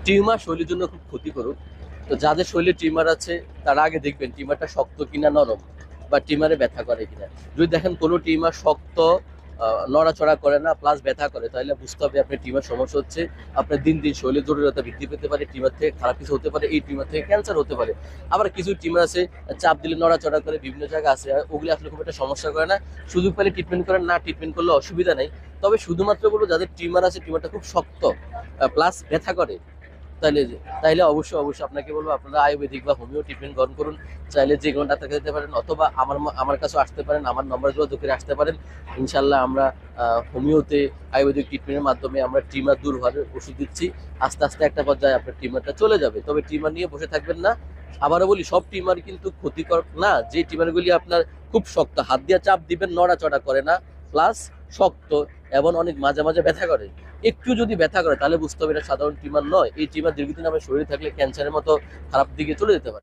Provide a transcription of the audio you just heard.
Tumour শরীরের জন্য খুব ক্ষতিকারক। তো যাদের শরীরে টিউমার আছে তারা আগে দেখবেন টিউমারটা শক্ত কিনা নরম, বা টিউমারে ব্যথা করে কিনা। যদি দেখেন কোনো টিউমার শক্ত, নড়াচড়া করে না, প্লাস ব্যথা করে, তাহলে বুঝতে হবে আপনার টিউমার সমস্যা হচ্ছে। আপনার দিন দিন শরীরের জটিলতা বৃদ্ধি পেতে পারে, টিউমার থেকে খারাপ কিছু হতে পারে, এই টিউমার থেকে ক্যান্সার হতে পারে। আবার কিছু টিউমার আছে চাপ দিলে নড়াচড়া করে, বিভিন্ন জায়গা আছে, ওগুলি আসলে খুব একটা সমস্যা করে না। সুযোগ পেলে ট্রিটমেন্ট করেন, না ট্রিটমেন্ট করলে অসুবিধা নেই। তবে শুধুমাত্র বলবো যাদের টিউমার আছে, টিউমারটা খুব শক্ত প্লাস ব্যথা করে, তাইলে তাইলে অবশ্যই অবশ্যই আপনাকে বলবো আপনারা আয়ুর্বেদিক বা হোমিও ট্রিটমেন্ট গ্রহণ করুন। চাইলে যে কোনো ডাক্তার যেতে পারেন, অথবা আমার কাছেও আসতে পারেন, আমার নম্বর যোগাযোগ করে আসতে পারেন। ইনশাল্লাহ আমরা হোমিওতে আয়ুর্বেদিক ট্রিটমেন্টের মাধ্যমে আমরা টিউমার দূর হওয়ার ওষুধ দিচ্ছি। আস্তে আস্তে একটা পর্যায়ে আপনার টিউমারটা চলে যাবে। তবে টিউমার নিয়ে বসে থাকবেন না। আবারও বলি, সব টিউমার কিন্তু ক্ষতিকর না। যে টিউমারগুলি আপনার খুব শক্ত, হাত দিয়ে চাপ দিবেন নড়াচড়া করে না, প্লাস শক্ত, এবং অনেক মাঝে মাঝে ব্যথা করে, একটু যদি ব্যথা করে তাহলে বুঝতে হবে এটা সাধারণ টিউমার নয়। এই টিউমার দীর্ঘদিন আমার শরীরে থাকলে ক্যান্সারের মতো খারাপ দিকে চলে যেতে পারে।